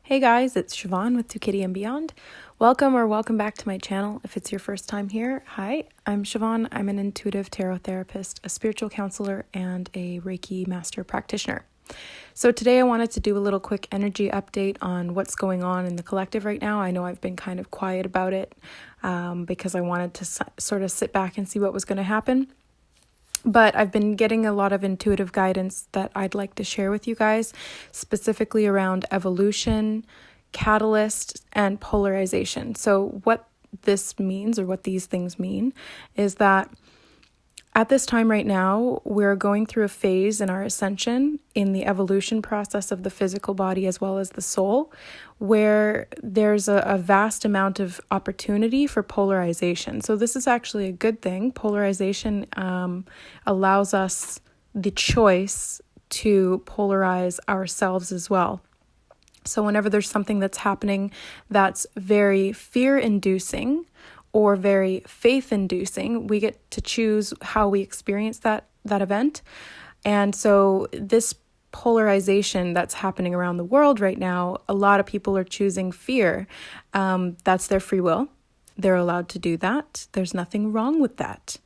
Hey guys, it's Siobhan with To Kitty and Beyond. Welcome back to my channel. If it's your first time here, hi, I'm Siobhan. I'm an intuitive tarot therapist, a spiritual counselor, and a Reiki master practitioner. So today I wanted to do a little quick energy update on what's going on in the collective right now. I know I've been kind of quiet about it because I wanted to sort of sit back and see what was going to happen. But I've been getting a lot of intuitive guidance that I'd like to share with you guys, specifically around evolution, catalyst, and polarization. So what this means, or what these things mean, is that at this time right now, we're going through a phase in our ascension in the evolution process of the physical body as well as the soul, where there's a vast amount of opportunity for polarization. So this is actually a good thing. Polarization allows us the choice to polarize ourselves as well. So whenever there's something that's happening that's very fear-inducing or very faith-inducing, we get to choose how we experience that event. And so this polarization that's happening around the world right now, a lot of people are choosing fear. That's their free will. They're allowed to do that. There's nothing wrong with that.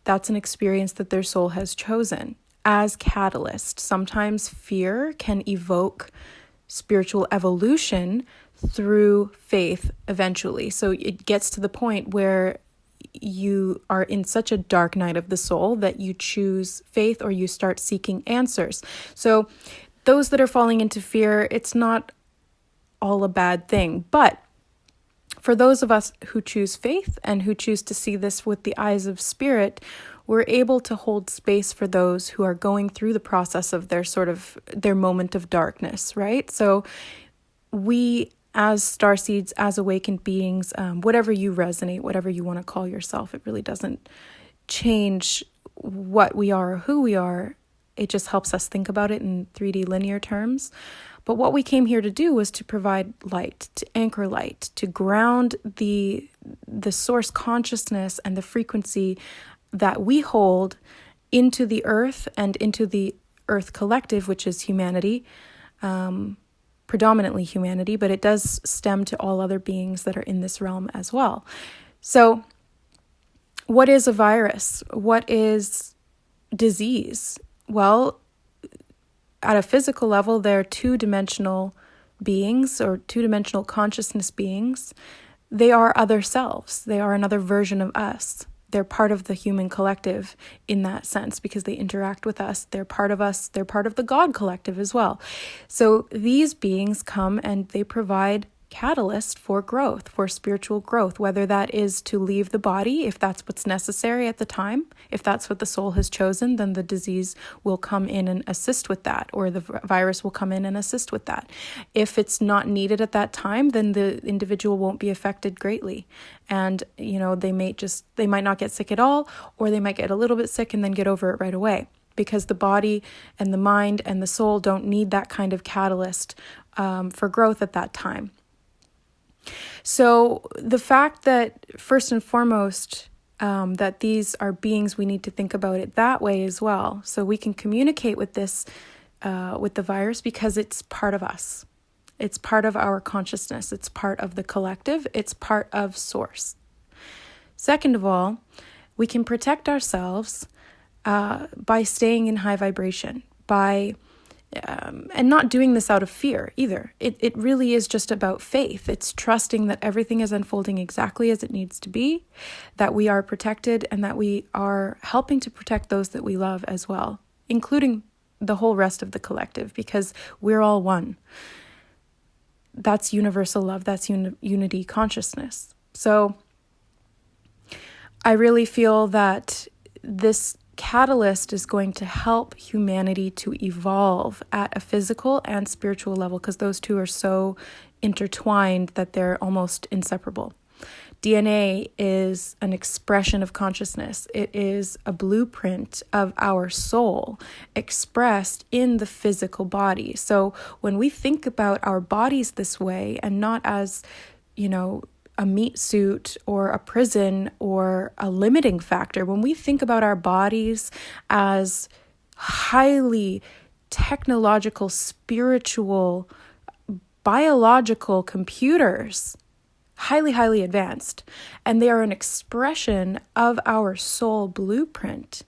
That's an experience that their soul has chosen. As catalyst, sometimes fear can evoke spiritual evolution through faith eventually. So it gets to the point where you are in such a dark night of the soul that you choose faith or you start seeking answers. So those that are falling into fear, it's not all a bad thing. But for those of us who choose faith and who choose to see this with the eyes of spirit, we're able to hold space for those who are going through the process of their moment of darkness, right? So we, as starseeds, as awakened beings, whatever you resonate, whatever you want to call yourself, it really doesn't change what we are or who we are. It just helps us think about it in 3D linear terms. But what we came here to do was to provide light, to anchor light, to ground the source consciousness and the frequency that we hold into the earth and into the earth collective, which is humanity, predominantly humanity, but it does stem to all other beings that are in this realm as well. So what is a virus? What is disease? Well, at a physical level, they're two-dimensional beings or two-dimensional consciousness beings. They are other selves. They are another version of us. They're part of the human collective in that sense because they interact with us. They're part of us. They're part of the God collective as well. So these beings come and they provide catalyst for growth, for spiritual growth, whether that is to leave the body, if that's what's necessary at the time. If that's what the soul has chosen, then the disease will come in and assist with that, or the virus will come in and assist with that. If it's not needed at that time, then the individual won't be affected greatly. And, they might not get sick at all, or they might get a little bit sick and then get over it right away, because the body and the mind and the soul don't need that kind of catalyst for growth at that time. So the fact that, first and foremost, that these are beings, we need to think about it that way as well. So we can communicate with this, with the virus, because it's part of us. It's part of our consciousness. It's part of the collective. It's part of source. Second of all, we can protect ourselves by staying in high vibration, and not doing this out of fear either. It really is just about faith. It's trusting that everything is unfolding exactly as it needs to be, that we are protected, and that we are helping to protect those that we love as well, including the whole rest of the collective, because we're all one. That's universal love. That's unity consciousness. So I really feel that this catalyst is going to help humanity to evolve at a physical and spiritual level, because those two are so intertwined that they're almost inseparable. DNA is an expression of consciousness. It is a blueprint of our soul expressed in the physical body. So when we think about our bodies this way, and not as, a meat suit or a prison or a limiting factor, when we think about our bodies as highly technological, spiritual biological computers, highly, highly advanced, and they are an expression of our soul blueprint.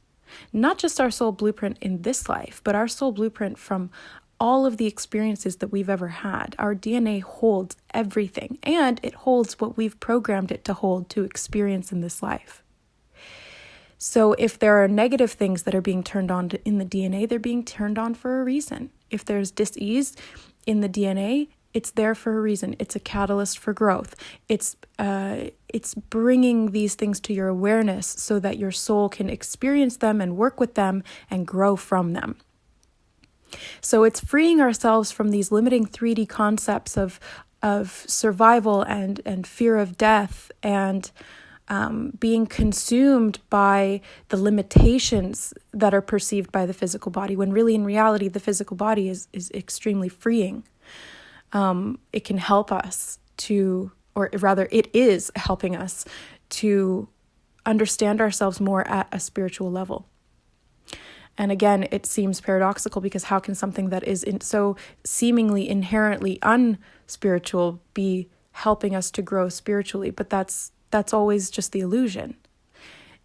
Not just our soul blueprint in this life, but our soul blueprint from all of the experiences that we've ever had. Our DNA holds everything, and it holds what we've programmed it to hold, to experience in this life. So if there are negative things that are being turned on in the DNA, they're being turned on for a reason. If there's dis-ease in the DNA, it's there for a reason. It's a catalyst for growth. It's bringing these things to your awareness so that your soul can experience them and work with them and grow from them. So it's freeing ourselves from these limiting 3D concepts of survival and fear of death and being consumed by the limitations that are perceived by the physical body, when really in reality the physical body is extremely freeing. It can help us to, or rather it is helping us to understand ourselves more at a spiritual level. And again, it seems paradoxical because how can something that is so seemingly inherently unspiritual be helping us to grow spiritually? But that's always just the illusion.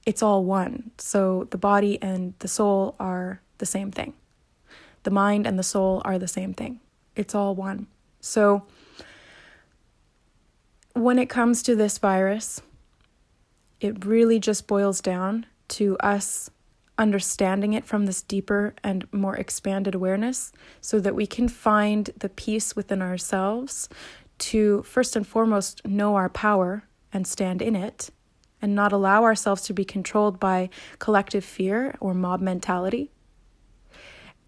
It's all one. So the body and the soul are the same thing. The mind and the soul are the same thing. It's all one. So when it comes to this virus, it really just boils down to us understanding it from this deeper and more expanded awareness so that we can find the peace within ourselves to first and foremost know our power and stand in it and not allow ourselves to be controlled by collective fear or mob mentality,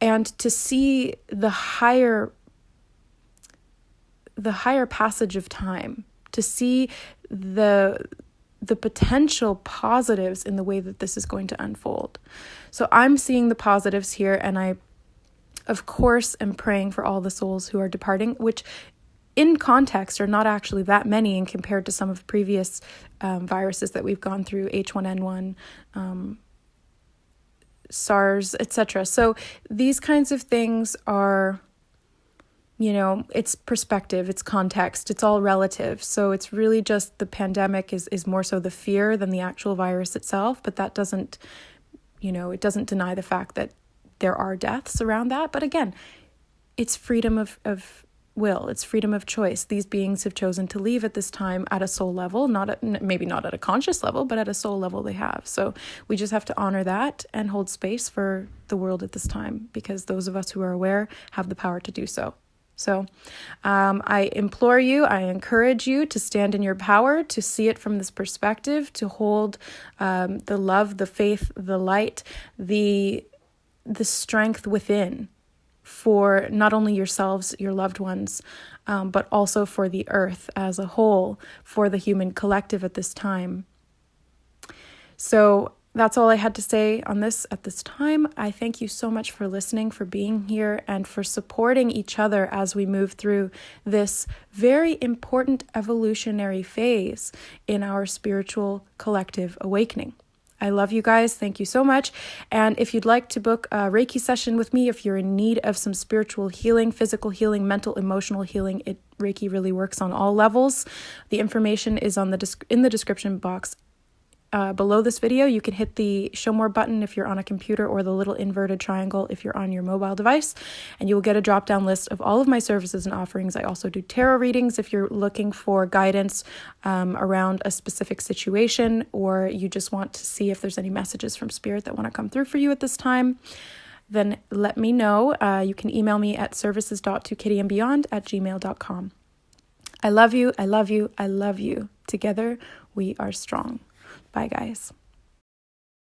and to see the higher passage of time, to see the potential positives in the way that this is going to unfold. So I'm seeing the positives here, and I, of course, am praying for all the souls who are departing, which in context are not actually that many in compared to some of the previous viruses that we've gone through, H1N1, SARS, etc. So these kinds of things are, it's perspective, it's context, it's all relative. So it's really just the pandemic is more so the fear than the actual virus itself. But that doesn't, it doesn't deny the fact that there are deaths around that. But again, it's freedom of will, it's freedom of choice. These beings have chosen to leave at this time at a soul level, maybe not at a conscious level, but at a soul level they have. So we just have to honor that and hold space for the world at this time, because those of us who are aware have the power to do so. So I implore you, I encourage you to stand in your power, to see it from this perspective, to hold the love, the faith, the light, the strength within for not only yourselves, your loved ones, but also for the earth as a whole, for the human collective at this time. So that's all I had to say on this at this time. I thank you so much for listening, for being here, and for supporting each other as we move through this very important evolutionary phase in our spiritual collective awakening. I love you guys. Thank you so much. And if you'd like to book a Reiki session with me, if you're in need of some spiritual healing, physical healing, mental, emotional healing, Reiki really works on all levels. The information is in the description box below this video. You can hit the show more button if you're on a computer, or the little inverted triangle if you're on your mobile device, and you will get a drop-down list of all of my services and offerings. I also do tarot readings if you're looking for guidance around a specific situation, or you just want to see if there's any messages from Spirit that want to come through for you at this time. Then let me know. You can email me at services.2kittyandbeyond@gmail.com. I love you. I love you. I love you. Together we are strong. Bye, guys.